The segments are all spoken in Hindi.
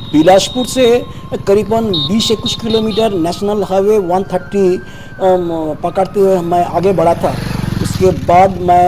बिलासपुर से करीबन 20-21 किलोमीटर नेशनल हाईवे 130 पकड़ते हुए मैं आगे बढ़ा था। उसके बाद मैं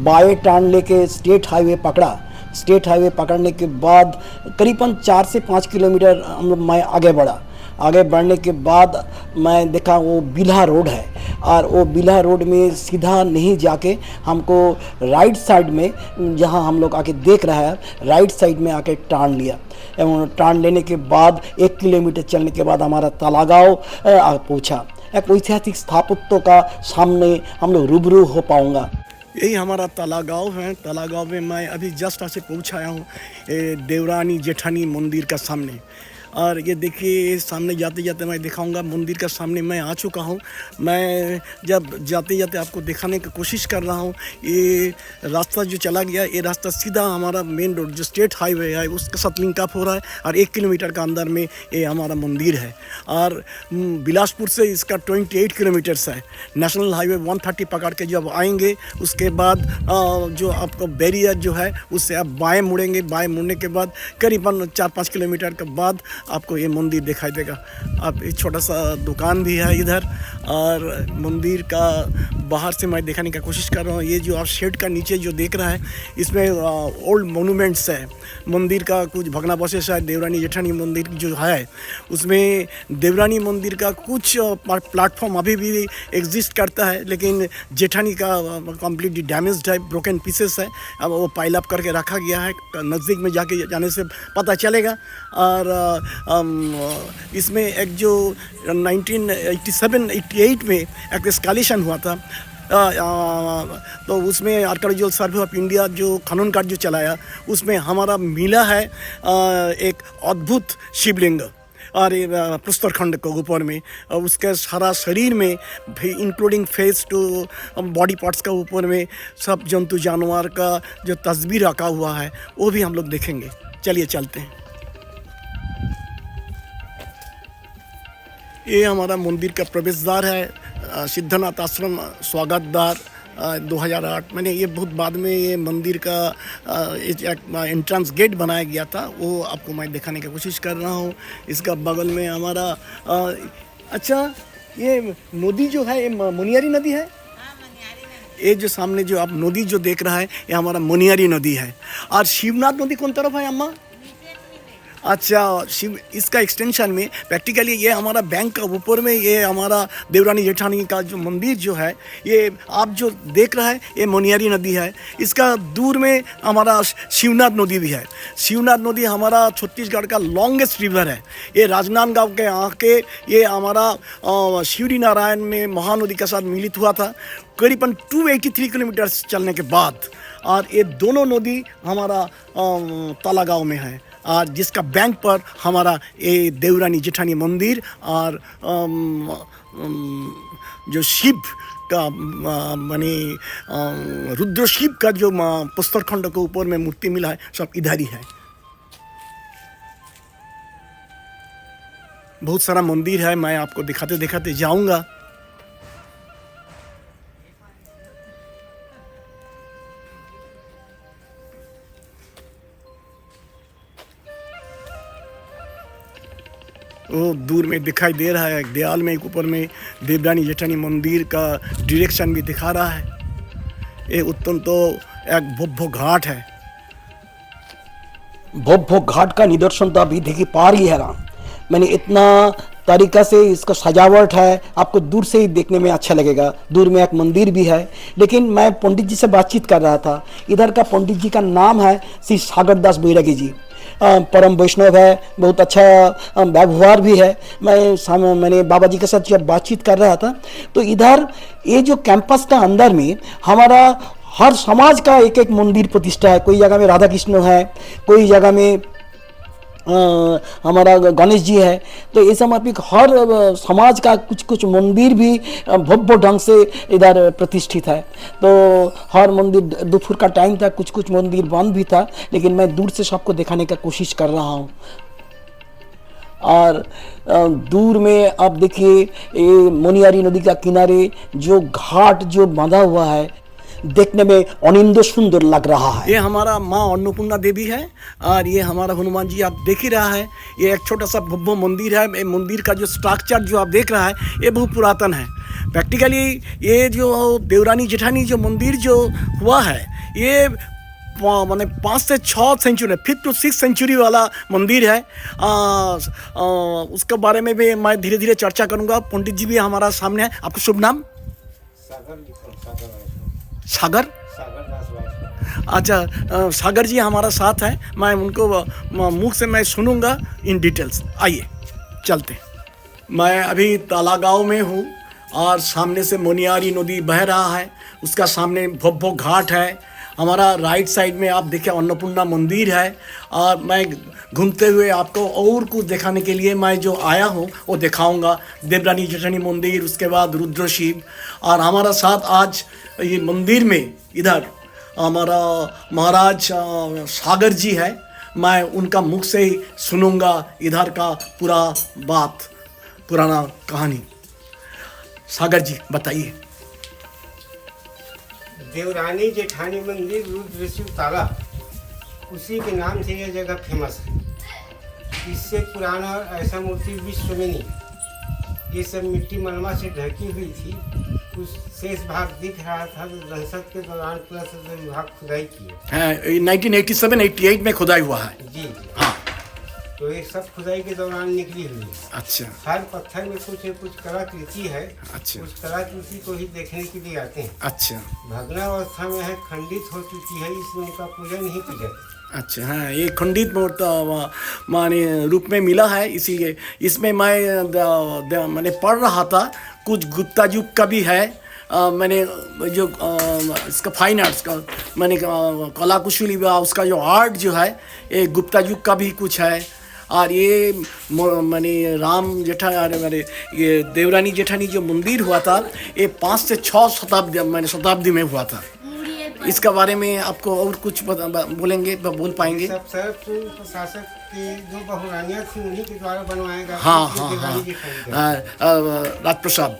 बाएं टर्न लेके स्टेट हाईवे पकड़ा। स्टेट हाईवे पकड़ने के बाद करीबन 4 से 5 किलोमीटर मैं आगे बढ़ा। आगे बढ़ने के बाद मैं देखा वो बिल्हा रोड है, और वो बिल्हा रोड में सीधा नहीं जाके हमको राइट साइड में, जहां हम लोग आके देख रहा है, राइट साइड में आके टर्न लिया। एवं टर्न लेने के बाद 1 किलोमीटर चलने के बाद हमारा तलागांव पहुंचा। एक ऐतिहासिक स्थापत्य का सामने हम लोग रूबरू हो पाऊंगा। यही हमारा तलागांव है। तलागांव में मैं अभी जस्ट ऐसे पहुंचाया हूँ देवरानी जेठानी मंदिर का सामने। और ये देखिए, सामने जाते जाते मैं दिखाऊंगा मंदिर का सामने मैं आ चुका हूँ। मैं जब जाते जाते आपको दिखाने की कोशिश कर रहा हूँ। ये रास्ता जो चला गया, ये रास्ता सीधा हमारा मेन रोड जो स्टेट हाईवे है उसके साथ लिंक अप हो रहा है, और 1 किलोमीटर का अंदर में ये हमारा मंदिर है। और बिलासपुर से इसका 28 किलोमीटर्स है। नेशनल हाईवे 130 पकड़ के जब आएंगे उसके बाद जो आपको बैरियर जो है उससे आप बाएँ मुड़ेंगे। बाएँ मुड़ने के बाद करीबन 4-5 किलोमीटर के बाद आपको ये मंदिर दिखाई देगा। आप एक छोटा सा दुकान भी है इधर, और मंदिर का बाहर से मैं दिखाने की कोशिश कर रहा हूँ। ये जो आप शेड का नीचे जो देख रहा है, इसमें ओल्ड मोनूमेंट्स है मंदिर का। कुछ भग्नावशेष है। देवरानी जेठानी मंदिर जो है उसमें देवरानी मंदिर का कुछ प्लेटफॉर्म अभी भी एग्जिस्ट करता है, लेकिन जेठानी का कम्प्लीटली डैमेज्ड है, ब्रोकन पीसेस है। अब वो पाइल अप करके रखा गया है, नज़दीक में जाके जाने से पता चलेगा। और इसमें एक जो 1987-88 में एक एस्कालेशन हुआ था, तो उसमें आर्कियोलॉजिकल सर्वे ऑफ इंडिया जो खनन कार्य जो चलाया, उसमें हमारा मिला है एक अद्भुत शिवलिंग। और प्रस्तर खंड के ऊपर में उसके सारा शरीर में including face to body parts का ऊपर में सब जंतु जानवर का जो तस्वीर रखा हुआ है वो भी हम लोग देखेंगे। चलिए चलते हैं। ये हमारा मंदिर का प्रवेश द्वार है, सिद्धनाथ आश्रम स्वागत द्वार 2008। मैंने ये बहुत बाद में ये मंदिर का एंट्रेंस गेट बनाया गया था, वो आपको मैं दिखाने की कोशिश कर रहा हूँ। इसका बगल में हमारा अच्छा ये नदी जो है, ये मुनियारी नदी है। ये जो सामने जो आप नदी जो देख रहा है ये हमारा मुनियारी नदी है। और शिवनाथ नदी कौन तरफ है अम्मा? अच्छा, शिव इसका एक्सटेंशन में प्रैक्टिकली ये हमारा बैंक का ऊपर में ये हमारा देवरानी जेठानी का जो मंदिर जो है, ये आप जो देख रहा है ये मुनियारी नदी है। इसका दूर में हमारा शिवनाथ नदी भी है। शिवनाथ नदी हमारा छत्तीसगढ़ का लॉन्गेस्ट रिवर है। ये राजनांदगांव के आके ये हमारा शिवरी नारायण में महानदी के साथ मिलित हुआ था करीबन 283 किलोमीटर चलने के बाद। और ये दोनों नदी हमारा तलागांव में है, और जिसका बैंक पर हमारा ये देवरानी जेठानी मंदिर और जो शिव का माने रुद्र शिव का जो प्रस्तर खंड के ऊपर में मूर्ति मिला है, सब इधर ही है। बहुत सारा मंदिर है, मैं आपको दिखाते दिखाते जाऊंगा। वो दूर में दिखाई दे रहा है, दीवाल में एक ऊपर में देवरानी जेठानी मंदिर का डायरेक्शन भी दिखा रहा है। ये उत्तम तो एक भोभो घाट है। भोभो घाट का निदर्शन तो अभी देखिए पार ही है। मैंने इतना तरीका से इसका सजावट है, आपको दूर से ही देखने में अच्छा लगेगा। दूर में एक मंदिर भी है। लेकिन मैं पंडित जी से बातचीत कर रहा था, इधर का पंडित जी का नाम है श्री सागर दास बैरागी जी। परम वैष्णव है, बहुत अच्छा व्यवहार भी है। मैंने बाबा जी के साथ जब बातचीत कर रहा था तो इधर ये जो कैंपस का अंदर में हमारा हर समाज का एक एक मंदिर प्रतिष्ठा है। कोई जगह में राधा कृष्ण है, कोई जगह में हमारा गणेश जी है। तो ये समर्पित हर समाज का कुछ कुछ मंदिर भी भव्य ढंग से इधर प्रतिष्ठित है। तो हर मंदिर, दोपहर का टाइम था, कुछ कुछ मंदिर बंद भी था, लेकिन मैं दूर से सबको दिखाने का कोशिश कर रहा हूँ। और दूर में आप देखिए ये मुनियारी नदी का किनारे जो घाट जो बांधा हुआ है, देखने में अनिंद सुंदर लग रहा है। ये हमारा माँ अन्नपूर्णा देवी है और ये हमारा हनुमान जी आप देख ही रहा है। ये एक छोटा सा भव्य मंदिर है। ये मंदिर का जो स्ट्रक्चर जो आप देख रहा है ये बहुत पुरातन है। प्रैक्टिकली ये जो देवरानी जेठानी जो मंदिर जो हुआ है ये माने 5 से 6 century 5th to 6th century वाला मंदिर है। उसके बारे में भी मैं धीरे धीरे चर्चा करूँगा। पंडित जी भी हमारा सामने है। आपका शुभ नाम? सागर। अच्छा, सागर जी हमारा साथ है। मैं उनको मुख से मैं सुनूंगा इन डिटेल्स। आइए चलते हैं। मैं अभी तालागांव में हूँ और सामने से मोनियारी नदी बह रहा है। उसका सामने भव्य घाट है। हमारा राइट साइड में आप देखिए अन्नपूर्णा मंदिर है। और मैं घूमते हुए आपको और कुछ दिखाने के लिए मैं जो आया हूँ वो दिखाऊंगा। देवरानी जेठानी मंदिर, उसके बाद रुद्रशिव। और हमारा साथ आज ये मंदिर में इधर हमारा महाराज सागर जी है। मैं उनका मुख से ही सुनूंगा इधर का पूरा बात, पुराना कहानी। सागर जी बताइए। देवरानी जेठानी मंदिर रुद्रशिव ताला, उसी के नाम से यह जगह फेमस है। इससे पुराना और ऐसा मूर्ति विश्व में नहीं। ये सब मिट्टी मलमा से ढकी हुई थी। कुछ शेष भाग दिख रहा था तो दहशत के दौरान पुरातत्व विभाग खुदाई किए। 1987-88 में खुदाई हुआ है। जी हाँ। तो ये सब खुदाई के दौरान निकली हुई है। अच्छा। हर पत्थर में कुछ कलाकृति है। अच्छा। उस कलाकृति को ही देखने के लिए आते हैं। अच्छा। भग्नावस्था में है, खंडित हो चुकी है, इसमें उनका पूजन नहीं की जाती। अच्छा। हाँ, ये खंडित मूर्त माने रूप में मिला है। इसीलिए इसमें मैंने पढ़ रहा था कुछ गुप्ता युग का भी है। मैंने जो इसका फाइन आर्ट्स का मैंने कला कुशली उसका जो आर्ट जो है ये गुप्ता युग का भी कुछ है। और ये मैंने राम जेठा मेरे ये देवरानी जेठानी जो मंदिर हुआ था ये 5 से 6 शताब्दी में हुआ था। इसका बारे में आपको और कुछ बोलेंगे, बोल पाएंगे? सब प्रशासक के जो बहुरानियाँ थी उन्हीं के द्वारा बनवाया गया। हाँ हाँ हाँ, राज प्रसाद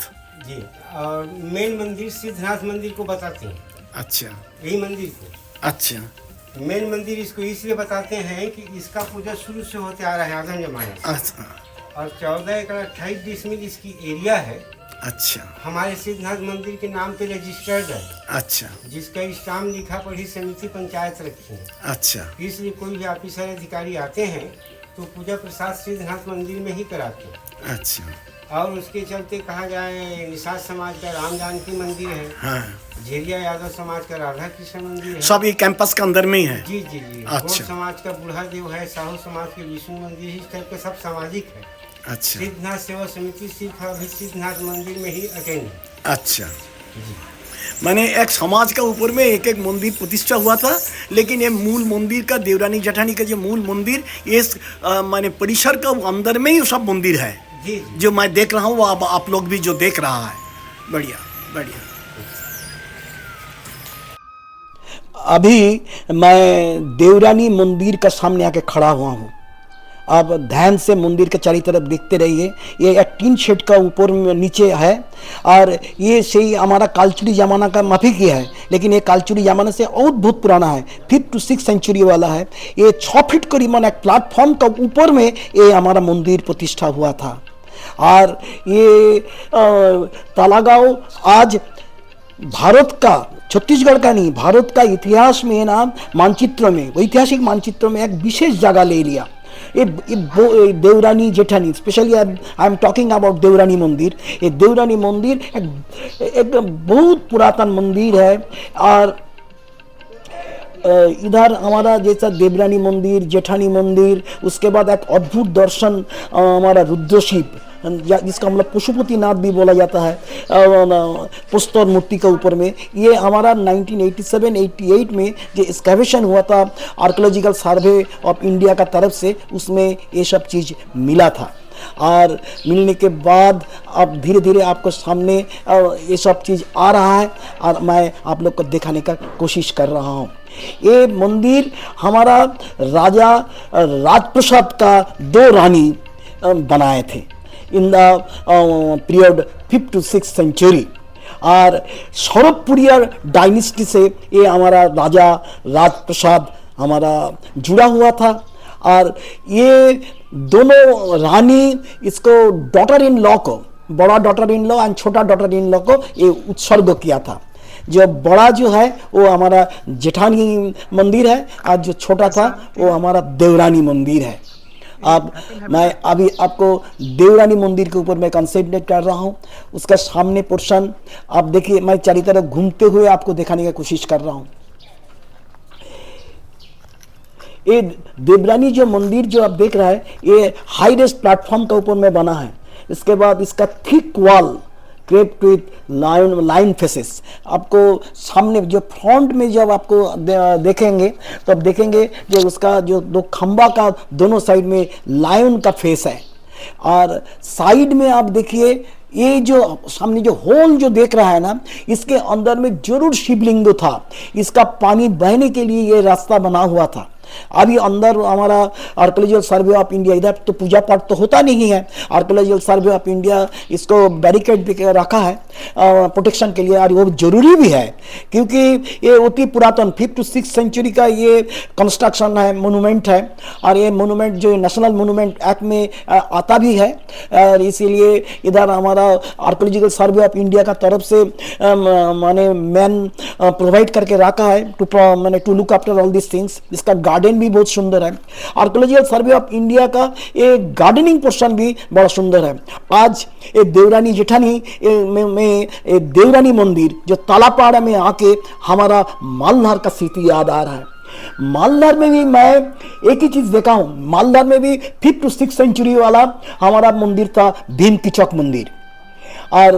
जी। और मेन मंदिर सिद्धनाथ मंदिर को बताते हैं। अच्छा। यही मंदिर को। अच्छा। मेन मंदिर इसको इसलिए बताते हैं कि इसका पूजा शुरू से होते आ रहा है आधम जमाने से। अच्छा। और 14 एकड़ 28 डिसमिल इसकी एरिया है। अच्छा। हमारे सिद्धनाथ मंदिर के नाम पे रजिस्टर्ड है। अच्छा। जिसका स्टाम्प लिखा पढ़ी समिति पंचायत रखी है। अच्छा। इसलिए कोई भी ऑफिसर अधिकारी आते हैं तो पूजा प्रसाद सिद्धनाथ मंदिर में ही कराते हैं। अच्छा। और उसके चलते कहा जाए निषाद समाज का राम जानकी मंदिर है। हाँ। झेरिया यादव समाज का राधा कृष्ण मंदिर है। सब ये कैंपस के अंदर में ही है। जी जी जी। अच्छा। गौड़ समाज का बूढ़ा देव है। साहू समाज के विष्णु मंदिर, इस करके सब सामाजिक है। अच्छा। सिद्धनाथ सेवा समिति सिर्फ अभी सिद्धनाथ मंदिर में ही अटेंड है। अच्छा। मैंने एक समाज का ऊपर में एक एक मंदिर प्रतिष्ठा हुआ था, लेकिन ये मूल मंदिर का देवरानी जेठानी का जो मूल मंदिर ये मैंने परिसर का अंदर में ही सब मंदिर है। जी जी। जो मैं देख रहा हूँ वो आप लोग भी जो देख रहा है। बढ़िया बढ़िया। अभी मैं देवरानी मंदिर का सामने आके खड़ा हुआ हूँ। आप ध्यान से मंदिर के चारों तरफ देखते रहिए। ये एक टीन शेड का ऊपर नीचे है और ये सही हमारा कालचुरी ज़माना का माफिक ही है, लेकिन ये कालचुरी ज़माना से और बहुत पुराना है। 5th to 6th सेंचुरी वाला है। ये 6 फीट करीबन एक प्लेटफॉर्म का ऊपर में ये हमारा मंदिर प्रतिष्ठा हुआ था। और ये तालागांव आज भारत का, छत्तीसगढ़ का नहीं, भारत का इतिहास में ना मानचित्र में, ऐतिहासिक मानचित्र में एक विशेष जगह ले लिया। ये Devrani Jethani, specially I am talking about देवरानी मंदिर। ये देवरानी मंदिर एक बहुत पुरातन मंदिर है। और इधर हमारा जैसा देवरानी मंदिर, जेठानी मंदिर, उसके बाद एक अद्भुत दर्शन हमारा रुद्रशिव, जिसका मतलब पशुपतिनाथ भी बोला जाता है, पुष्कर मूर्ति के ऊपर में। ये हमारा 1987-88 में जो एक्सकैवेशन हुआ था आर्कियोलॉजिकल सर्वे ऑफ इंडिया का तरफ से, उसमें ये सब चीज़ मिला था। और मिलने के बाद अब धीरे धीरे आपको सामने ये सब चीज़ आ रहा है और मैं आप लोग को दिखाने का कोशिश कर रहा हूँ। ये मंदिर हमारा राजा राजप्रसाद का 2 रानी बनाए थे in the period 5th to 6th century. और सौरभपुरिया डायनेस्टी से ये हमारा राजा राजप्रसाद हमारा जुड़ा हुआ था। और ये दोनों रानी इसको डॉटर इन लॉ को, बड़ा डॉटर इन लॉ एंड छोटा डॉटर इन लॉ को ये उत्सर्ग किया था। जो बड़ा जो है वो हमारा जेठानी मंदिर है और जो छोटा था वो हमारा देवरानी मंदिर है। अब मैं अभी आपको देवरानी मंदिर के ऊपर मैं कंसंट्रेट कर रहा हूँ। उसका सामने पोर्शन आप देखिए, मैं चारों तरफ घूमते हुए आपको दिखाने की कोशिश कर रहा हूँ। ये देवरानी जो मंदिर जो आप देख रहा है ये हाई रेस्ट प्लेटफॉर्म के ऊपर में बना है। इसके बाद इसका thick wall crept with line faces, आपको सामने जो फ्रंट में जब आपको देखेंगे तो आप देखेंगे जो उसका जो दो खंबा का दोनों साइड में लायन का फेस है। और साइड में आप देखिए ये जो सामने जो होल जो देख रहा है ना, इसके अंदर में जरूर शिवलिंग था। इसका पानी बहने के लिए ये रास्ता बना हुआ था। अभी अंदर हमारा आर्कियोलॉजिकल सर्वे ऑफ इंडिया, इधर तो पूजा पाठ तो होता नहीं है, आर्कियोलॉजिकल सर्वे ऑफ इंडिया इसको बैरिकेड भी रखा है प्रोटेक्शन के लिए। और वो जरूरी भी है क्योंकि ये अति पुरातन 5th to 6th सेंचुरी का ये कंस्ट्रक्शन है, मोनूमेंट है। और ये मोनूमेंट जो नेशनल मोनूमेंट एक्ट में आता भी है। और इसीलिए इधर हमारा आर्कियोलॉजिकल सर्वे ऑफ इंडिया का तरफ से माने मैन प्रोवाइड करके रखा है to look after all this things. इसका गार्डन भी बहुत सुंदर है। आर्कियोलॉजिकल सर्वे ऑफ इंडिया का ये गार्डनिंग पोर्शन भी बड़ा सुंदर है। आज ये देवरानी जेठानी में देवरानी मंदिर जो तालापाड़ा में आके हमारा मालधार का सिटी याद आ रहा है। मालधार में भी मैं एक ही चीज देखा हूं, मालधार में भी 5th to 6th सेंचुरी वाला हमारा मंदिर था, भीम किचक मंदिर। और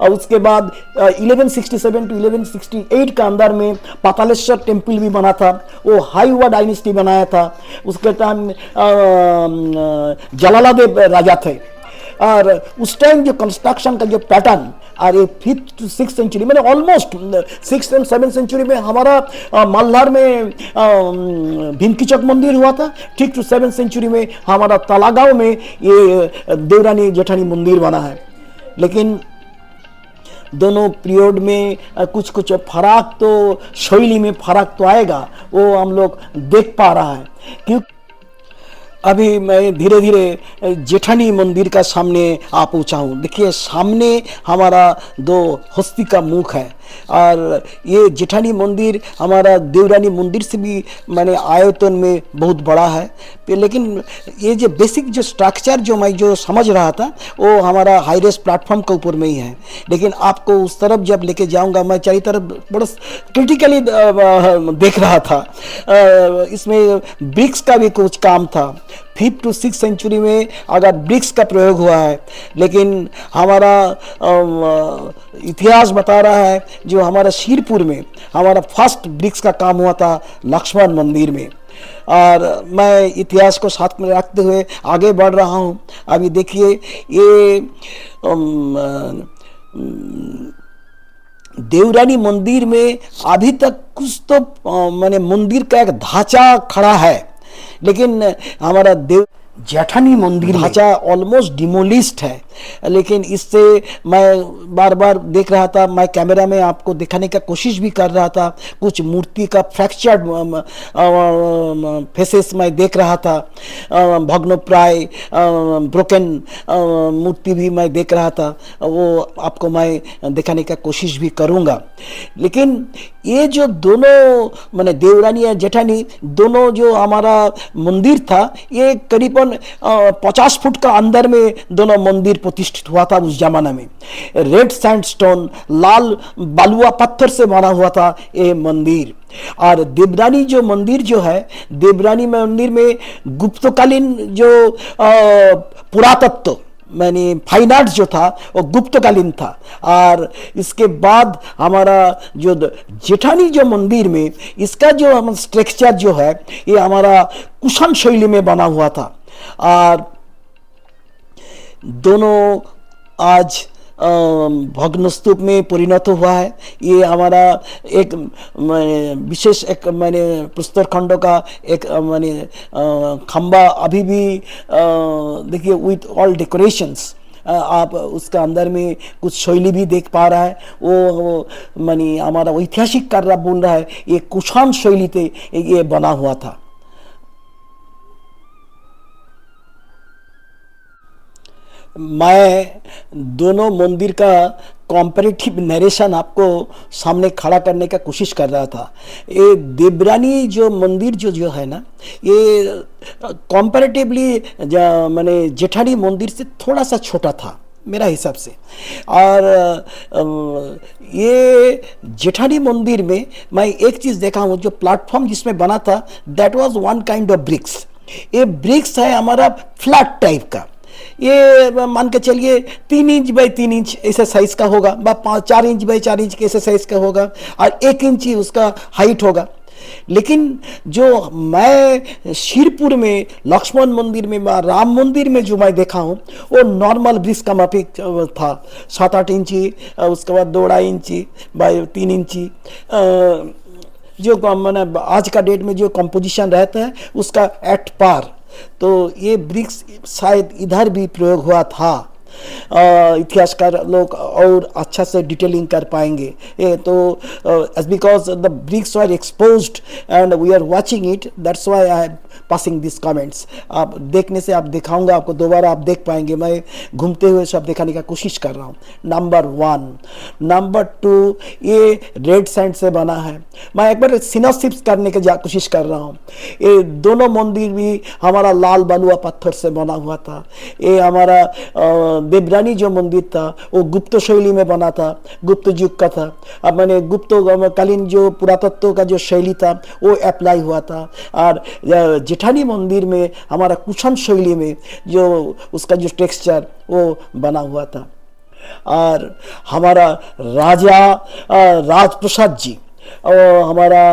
उसके बाद 1167 to 1168 का अंदर में पातालेश्वर टेम्पल भी बना था, वो हाईवा डायनेस्टी बनाया था। उसके टाइम जलालादेव राजा थे। और उस टाइम जो कंस्ट्रक्शन का जो पैटर्न और ये 5th to 6th सेंचुरी में almost 6th and 7th century में हमारा मालधार में भीमकीचक मंदिर हुआ था। ठीक टू 7th सेंचुरी में हमारा तालागांव में ये देवरानी जेठानी मंदिर बना है। लेकिन दोनों पीरियड में कुछ कुछ फर्क तो शैली में फर्क तो आएगा, वो हम लोग देख पा रहा है। क्योंकि अभी मैं धीरे धीरे जेठानी मंदिर का सामने आ पहुँचा हूँ। देखिए सामने हमारा दो हस्ती का मुख है। और ये जेठानी मंदिर हमारा देवरानी मंदिर से भी मैंने आयतन में बहुत बड़ा है। लेकिन ये जो बेसिक जो स्ट्रक्चर जो मैं जो समझ रहा था वो हमारा हाई रेस्ट प्लेटफॉर्म के ऊपर में ही है। लेकिन आपको उस तरफ जब लेके जाऊंगा, मैं चारों तरफ बड़ा क्रिटिकली देख रहा था। इसमें ब्रिक्स का भी कुछ काम था। 5th to 6th सेंचुरी में अगर ब्रिक्स का प्रयोग हुआ है, लेकिन हमारा इतिहास बता रहा है जो हमारा शीरपुर में हमारा फर्स्ट ब्रिक्स का काम हुआ था लक्ष्मण मंदिर में। और मैं इतिहास को साथ में रखते हुए आगे बढ़ रहा हूँ। अभी देखिए ये देवरानी मंदिर में अभी तक कुछ तो माने मंदिर का एक ढांचा खड़ा है, लेकिन हमारा जेठानी मंदिर ढांचा ऑलमोस्ट डिमोलिस्ड है। लेकिन इससे मैं बार बार देख रहा था, मैं कैमरा में आपको दिखाने का कोशिश भी कर रहा था। कुछ मूर्ति का फ्रैक्चर्ड फेसेस मैं देख रहा था, भग्नप्राय ब्रोकन मूर्ति भी मैं देख रहा था। वो आपको मैं दिखाने का कोशिश भी करूँगा। लेकिन ये जो दोनों माने देवरानी या जेठानी दोनों जो हमारा मंदिर था, ये करीबन 50 फुट का अंदर में दोनों मंदिर प्रतिष्ठित हुआ था उस जमाना में। रेड सैंडस्टोन, लाल बालुआ पत्थर से बना हुआ था ये मंदिर। और देवरानी जो मंदिर जो है, देवरानी मंदिर में गुप्तकालीन जो पुरातत्व मैंने फाइन आर्ट जो था वो गुप्तकालीन था। और इसके बाद हमारा जो जेठानी जो मंदिर में इसका जो हम स्ट्रक्चर जो है ये हमारा कुशन शैली में बना हुआ था। और दोनों आज भग्नस्तूप में परिणत हुआ है। ये हमारा एक विशेष एक मैंने प्रस्तर खंडों का एक मैंने खंबा अभी भी देखिए विथ ऑल डेकोरेशंस आप उसके अंदर में कुछ शैली भी देख पा रहा है। वो मानी हमारा ऐतिहासिक कार्य बोल रहा है, ये कुषाण शैली से ये बना हुआ था। मैं दोनों मंदिर का कॉम्परेटिव नरेशन आपको सामने खड़ा करने का कोशिश कर रहा था। ये देवरानी जो मंदिर जो है ना, ये कॉम्परेटिवली माने जेठानी मंदिर से थोड़ा सा छोटा था मेरा हिसाब से। और ये जेठानी मंदिर में मैं एक चीज़ देखा हूँ, जो प्लेटफॉर्म जिसमें बना था that was one kind of BRICS. ये ब्रिक्स है हमारा फ्लैट टाइप का, ये मान के चलिए 3 इंच बाई 3 इंच ऐसे साइज का होगा, 4 इंच बाई 4 इंच के ऐसे साइज का होगा, और 1 इंच ही उसका हाइट होगा। लेकिन जो मैं शिरपुर में लक्ष्मण मंदिर में, राम मंदिर में जो मैं देखा हूँ, वो नॉर्मल ब्रिक्स का माफिक था, 7-8 इंची, उसके बाद 2.5 इंची बाई 3 इंची। जो मैंने आज का डेट में जो कंपोजिशन रहता है उसका एट पार। तो ये ब्रिक्स शायद इधर भी प्रयोग हुआ था। इतिहासकार लोग और अच्छा से डिटेलिंग कर पाएंगे। तो as because the bricks were exposed and we are watching it, that's why I am passing these comments। आप देखने से आप दिखाऊंगा आपको, दोबारा आप देख पाएंगे। मैं घूमते हुए सब दिखाने का कोशिश कर रहा हूँ। नंबर 1। नंबर 2, ये रेड सैंड से बना है। मैं एक बार सिनोसिस करने की कोशिश कर रहा हूँ। ये दोनों मंदिर भी हमारा लाल बलुआ पत्थर से बना हुआ था। ये हमारा देवरानी जो मंदिर था वो गुप्त शैली में बना था, गुप्त युग का था। अब मैंने गुप्त कालीन जो पुरातत्व का जो शैली था वो अप्लाई हुआ था। और जेठानी मंदिर में हमारा कुषाण शैली में जो उसका जो टेक्सचर वो बना हुआ था। और हमारा राजा राजप्रसाद जी और हमारा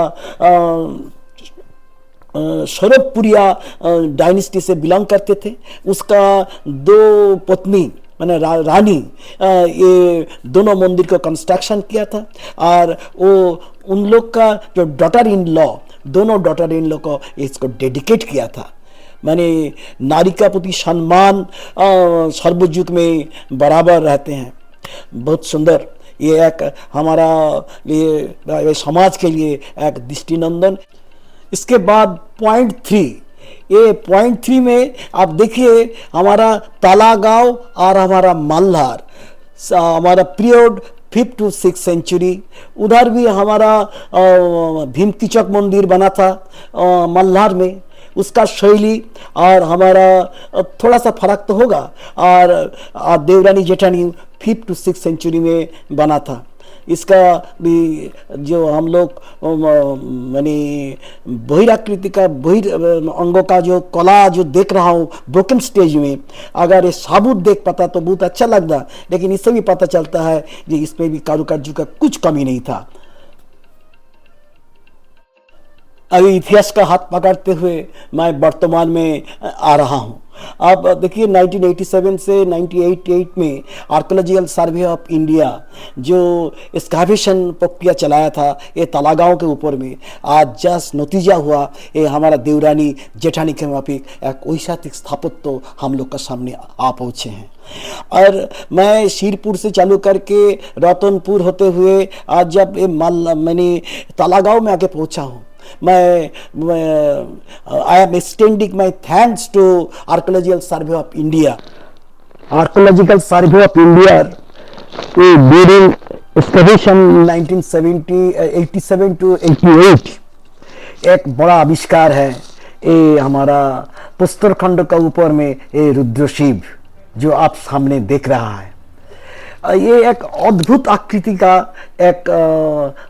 शरभपुरिया डायनेस्टी से बिलोंग करते थे। उसका 2 पत्नी मैंने रानी ये दोनों मंदिर को कंस्ट्रक्शन किया था। और वो उन लोग का जो डॉटर इन लॉ, दोनों डॉटर इन लॉ को इसको डेडिकेट किया था। मैंने नारी का प्रति सम्मान सर्वयुग में बराबर रहते हैं। बहुत सुंदर, ये एक हमारा लिए समाज के लिए एक दृष्टिनंदन। इसके बाद पॉइंट 3, ये पॉइंट 3 में आप देखिए हमारा तालागांव और हमारा मल्हार, हमारा period 5th to 6th century. उधर भी हमारा भीम कीचक मंदिर बना था मल्हार में, उसका शैली और हमारा थोड़ा सा फर्क तो होगा। और Devrani Jethani 5th to 6th century में बना था। इसका भी जो हम लोग माने बहिराकृति का अंगों का जो कला जो देख रहा हूँ ब्रोकन स्टेज में, अगर ये साबुत देख पाता तो बहुत अच्छा लगता। लेकिन इससे भी पता चलता है कि इसमें भी कारुकार्य का कुछ कमी नहीं था। अभी इतिहास का हाथ पकड़ते हुए मैं वर्तमान में आ रहा हूँ। अब देखिए 1987 से 1988 में आर्कोलॉजिकल सर्वे ऑफ इंडिया जो एक्सकैवेशन प्रक्रिया चलाया था ये तालागांव के ऊपर में, आज जस्ट नतीजा हुआ ये हमारा देवरानी जेठानी के माफिक एक ऐतिहासिक स्थापत्य तो हम लोग का सामने आ पहुँचे हैं। और मैं शिरपुर से चालू करके रतनपुर होते हुए आज जब ये मैंने तालागांव में आके पहुँचा हूँ, I am extending my thanks to Archaeological Survey of India. Archaeological Survey of India during excavation 1987 to 88 एक बड़ा आविष्कार है। ये हमारा पुस्तर खंड का ऊपर में ये रुद्रशिव जो आप सामने देख रहा है, ये एक अद्भुत आकृति का एक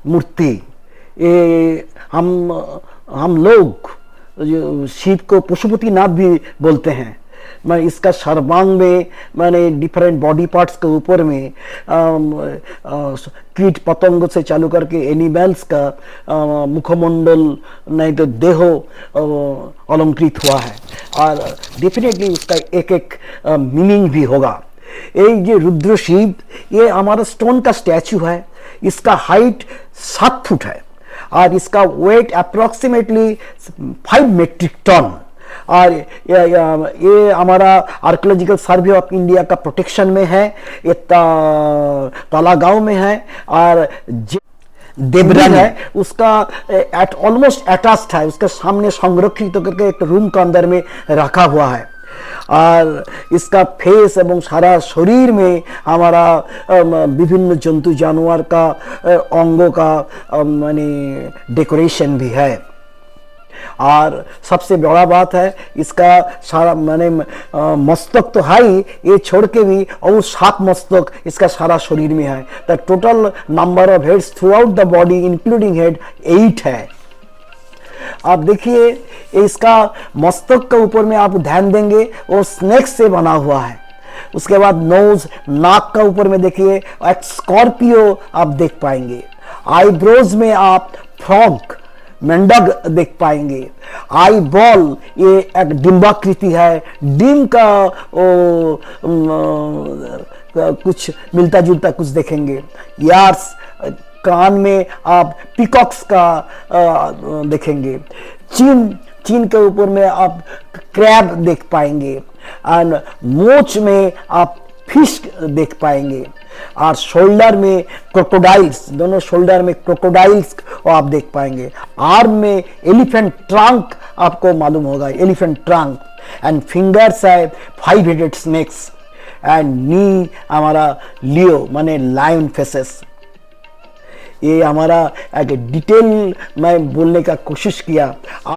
मूर्ति। ये हम लोग शिव को पशुपति नाथ भी बोलते हैं। मैं इसका सर्वांग में मैंने डिफरेंट बॉडी पार्ट्स के ऊपर में कीट पतंगों से चालू करके एनिमल्स का मुखमंडल नहीं तो देहो अलंकृत हुआ है। और डेफिनेटली उसका एक एक मीनिंग भी होगा। ये रुद्र शिव ये हमारा स्टोन का स्टैचू है। इसका हाइट 7 फुट है और इसका वेट अप्रोक्सीमेटली 5 मेट्रिक टन। और ये हमारा आर्कियोलॉजिकल सर्वे ऑफ इंडिया का प्रोटेक्शन में है। ये तालागांव में है और देवरन है उसका एट ऑलमोस्ट अटैच्ड है, उसके सामने संरक्षित करके एक रूम के अंदर में रखा हुआ है। और इसका फेस एवं सारा शरीर में हमारा विभिन्न जंतु जानवर का अंगों का माने डेकोरेशन भी है। और सबसे बड़ा बात है इसका सारा माने मस्तक तो है ही, ये छोड़ के भी और 7 मस्तक इसका सारा शरीर में है। The total number of heads through out the body including head 8 है। आप देखिए इसका मस्तक के ऊपर में आप ध्यान देंगे वो स्नेक से बना हुआ है। उसके बाद नोज नाक का ऊपर में देखिए एक स्कॉर्पियो आप देख पाएंगे। आईब्रोज में आप फ्रॉग मेंढक देख पाएंगे। आई बॉल ये एक डिम्बाकृति है, डिम का कुछ मिलता जुलता कुछ देखेंगे। यार्स कान में आप पिकॉक्स का देखेंगे। चीन के ऊपर में आप क्रैब देख पाएंगे एंड मोच में आप फिश देख पाएंगे। और शोल्डर में क्रोकोडाइल्स, दोनों शोल्डर में क्रोकोडाइल्स आप देख पाएंगे। आर्म में एलिफेंट ट्रंक आपको मालूम होगा, एलिफेंट ट्रंक। एंड फिंगर्स है 5 हेडेड स्नेक्स एंड नी हमारा लियो माने लायन फेसेस। ये हमारा एक डिटेल मैं बोलने का कोशिश किया।